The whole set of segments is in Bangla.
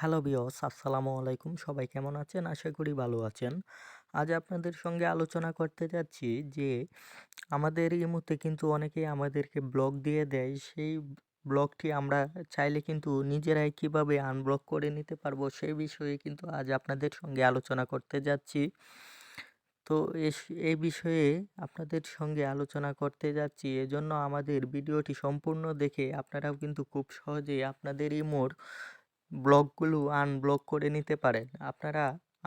হ্যালো ভিউয়ার্স, আসসালামু আলাইকুম। সবাই কেমন আছেন? আশা করি ভালো আছেন। আজ আপনাদের সঙ্গে আলোচনা করতে যাচ্ছি যে আমাদের ইমোতে কিন্তু অনেকেই আমাদেরকে ব্লক দিয়ে দেয়। সেই ব্লকটি আমরা চাইলে কিন্তু নিজেরাই কিভাবে আনব্লক করে নিতে পারবো সেই বিষয়ে কিন্তু আজ আপনাদের সঙ্গে আলোচনা করতে যাচ্ছি। তো এই বিষয়ে আপনাদের সঙ্গে আলোচনা করতে যাচ্ছি। এজন্য আমাদের ভিডিওটি সম্পূর্ণ দেখে আপনারাও কিন্তু খুব সহজেই আপনাদের ইমোর ব্লকগুলো আনব্লক করে নিতে পারেন।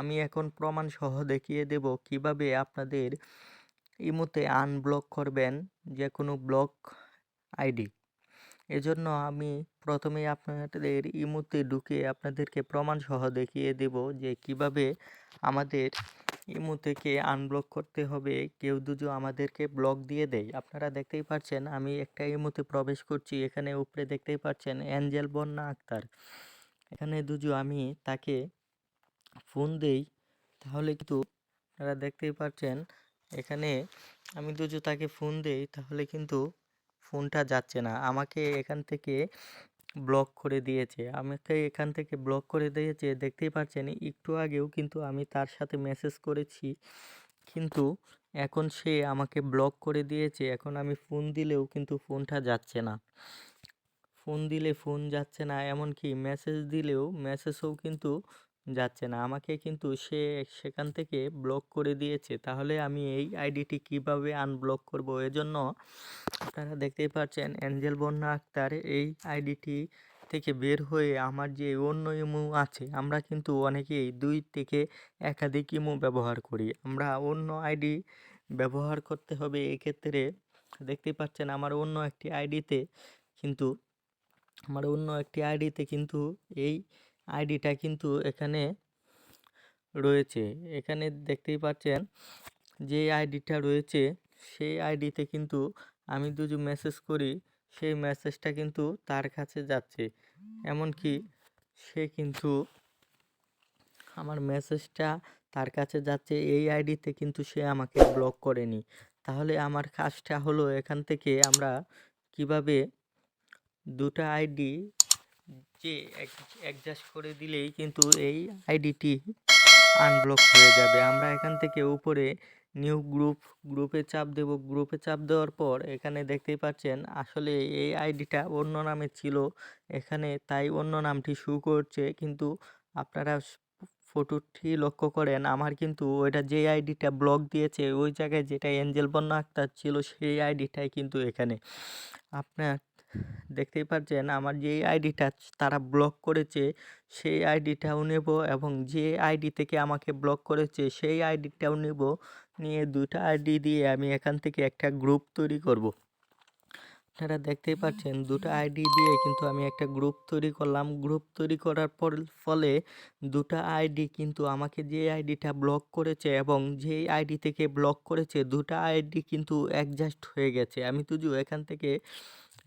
আমি এখন প্রমাণ সহ দেখিয়ে দেব কিভাবে আপনাদের ইমোতে আনব্লক করবেন যে কোনো ব্লক আইডি। এজন্য আমি প্রথমেই আপনাদের ইমোতে ঢুকে আপনাদেরকে প্রমাণ সহ দেখিয়ে দেব যে কিভাবে আমাদের ইমো থেকে আনব্লক করতে হবে কেউ যদি আমাদেরকে ব্লক দিয়ে দেয়। আপনারা দেখতেই পাচ্ছেন আমি একটা ইমোতে প্রবেশ করছি। এখানে উপরে দেখতেই পাচ্ছেন এঞ্জেল বন্যা আক্তার। এখানে আমি তাকে ফোন দেই তাহলে কিন্তু আপনারা দেখতেই পাচ্ছেন এখানে আমি তাকে ফোন দেই তাহলে কিন্তু ফোনটা যাচ্ছে না। আমাকে এখান থেকে ব্লক করে দিয়েছে। আমাকে এখান থেকে ব্লক করে দিয়েছে দেখতেই পাচ্ছেন। একটু আগেও কিন্তু আমি তার সাথে মেসেজ করেছি, কিন্তু এখন সে আমাকে ব্লক করে দিয়েছে। এখন আমি ফোন দিলেও কিন্তু ফোনটা যাচ্ছে না। ফোন দিলে ফোন যাচ্ছে না, এমনকি মেসেজ দিলেও মেসেজও কিন্তু যাচ্ছে না। আমাকে কিন্তু সে সেখান থেকে ব্লক করে দিয়েছে। তাহলে আমি এই আইডিটি কিভাবে আনব্লক করব? এজন্য আপনারা দেখতেই পাচ্ছেন এঞ্জেল বন্যা আক্তার এই আইডিটি থেকে বের হয়ে আমার যে অন্য ইমো আছে, আমরা কিন্তু অনেকেই 2 থেকে একাধিক ইমো ব্যবহার করি। আমরা অন্য আইডি ব্যবহার করতে হবে। এক্ষেত্রে দেখতেই পাচ্ছেন কিন্তু আমার অন্য একটি আইডিতে কিন্তু এই আইডিটা কিন্তু এখানে রয়েছে। এখানে দেখতেই পাচ্ছেন যে আইডিটা রয়েছে সেই আইডিতে কিন্তু আমি মেসেজ করি, সেই মেসেজটা কিন্তু তার কাছে যাচ্ছে। এমনকি সে কিন্তু আমার মেসেজটা তার কাছে যাচ্ছে, এই আইডিতে কিন্তু সে আমাকে ব্লক করেনি। তাহলে আমার কাজটা হলো এখান থেকে আমরা কিভাবে দুটা আইডি যে অ্যাডজাস্ট করে দিলেই কিন্তু এই আইডিটি আনব্লক হয়ে যাবে। আমরা এখান থেকে উপরে নিউ গ্রুপে চাপ দেব। গ্রুপে চাপ দেওয়ার পর এখানে দেখতেই পাচ্ছেন আসলে এই আইডিটা অন্য নামে ছিল এখানে, তাই অন্য নামটি শো করছে। কিন্তু আপনারা ফটোটি লক্ষ্য করেন আমার কিন্তু ওইটা যে আইডিটা ব্লক দিয়েছে ওই জায়গায় যেটা এঞ্জেল বন্যা আক্তার ছিল সেই আইডিটাই কিন্তু এখানে। আপনার দেখতেই পাচ্ছেন আমার যে আইডিটা তারা ব্লক করেছে সেই আইডিটাও নেব, এবং যে আইডি থেকে আমাকে ব্লক করেছে সেই আইডিটাও নেব। নিয়ে দুটো আইডি দিয়ে আমি এখান থেকে একটা গ্রুপ তৈরি করব। আপনারা দেখতেই পাচ্ছেন দুটো আইডি দিয়ে কিন্তু আমি একটা গ্রুপ তৈরি করলাম। গ্রুপ তৈরি করার ফলে দুটো আইডি কিন্তু আমাকে যে আইডিটা ব্লক করেছে এবং যেই আইডি থেকে ব্লক করেছে দুটো আইডি কিন্তু অ্যাডজাস্ট হয়ে গেছে। আমি এখান থেকে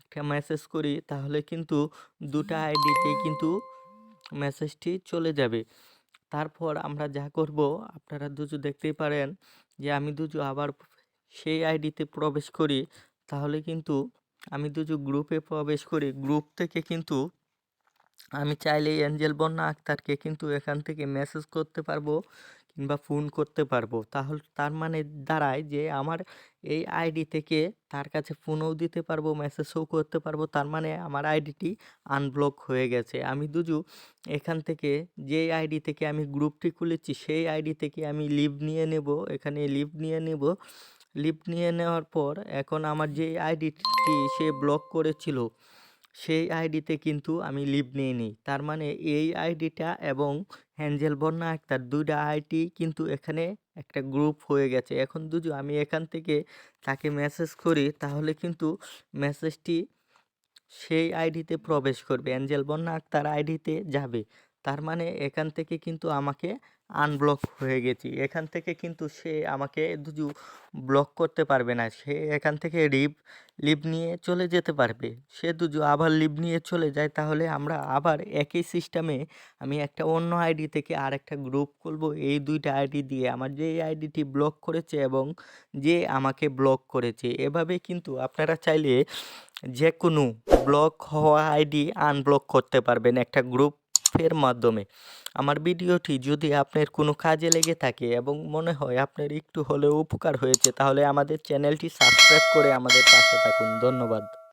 একটা মেসেজ করি তাহলে কিন্তু দুটো আইডিতে কিন্তু মেসেজটি চলে যাবে। তারপর আমরা যা করব আপনারা দেখতেই পারেন যে আমি আবার সেই আইডিতে প্রবেশ করি। তাহলে কিন্তু আমি গ্রুপে প্রবেশ করি। গ্রুপ থেকে কিন্তু আমি চাইলেই এঞ্জেল বন্যা আক্তারকে কিন্তু এখান থেকে মেসেজ করতে পারবো কিংবা ফোন করতে পারবো। তাহলে তার মানে দাঁড়ায় যে আমার এই আইডি থেকে তার কাছে ফোনও দিতে পারবো, মেসেজও করতে পারবো। তার মানে আমার আইডিটি আনব্লক হয়ে গেছে। আমি এখান থেকে যে আইডি থেকে আমি গ্রুপটি খুলেছি সেই আইডি থেকে আমি লিভ নিয়ে নেব। এখানে লিভ নিয়ে নেব। লিভ নিয়ে নেওয়ার পর এখন আমার যে আইডিটি সে ব্লক করেছিল সেই আইডিতে কিন্তু আমি লিভ নিয়ে নিই। তার মানে এই আইডিটা এবং এঞ্জেল বন্যা আক্তার দুইটা আইডি কিন্তু এখানে একটা গ্রুপ হয়ে গেছে। এখন আমি এখান থেকে তাকে মেসেজ করি তাহলে কিন্তু মেসেজটি সেই আইডিতে প্রবেশ করবে, এঞ্জেল বন্যা আক্তার আইডিতে যাবে। তার মানে এখান থেকে কিন্তু আমাকে আনব্লক হয়ে গেছি। এখান থেকে কিন্তু সে আমাকে ব্লক করতে পারবে না। সে এখান থেকে লিভ নিয়ে চলে যেতে পারবে। সে আবার লিভ নিয়ে চলে যায় তাহলে আমরা আবার একই সিস্টেমে আমি একটা অন্য আইডি থেকে আরেকটা গ্রুপ খুলবো এই দুইটা আইডি দিয়ে আমার যে আইডিটি ব্লক করেছে এবং যে আমাকে ব্লক করেছে। এভাবে কিন্তু আপনারা চাইলে যে কোনো ব্লক হওয়া আইডি আনব্লক করতে পারবেন একটা গ্রুপ এর মাধ্যমে। আমার ভিডিওটি যদি আপনার কোনো কাজে লেগে থাকে এবং মনে হয় আপনার একটু হলেও উপকার হয়েছে, তাহলে আমাদের চ্যানেলটি সাবস্ক্রাইব করে আমাদের পাশে থাকুন। ধন্যবাদ।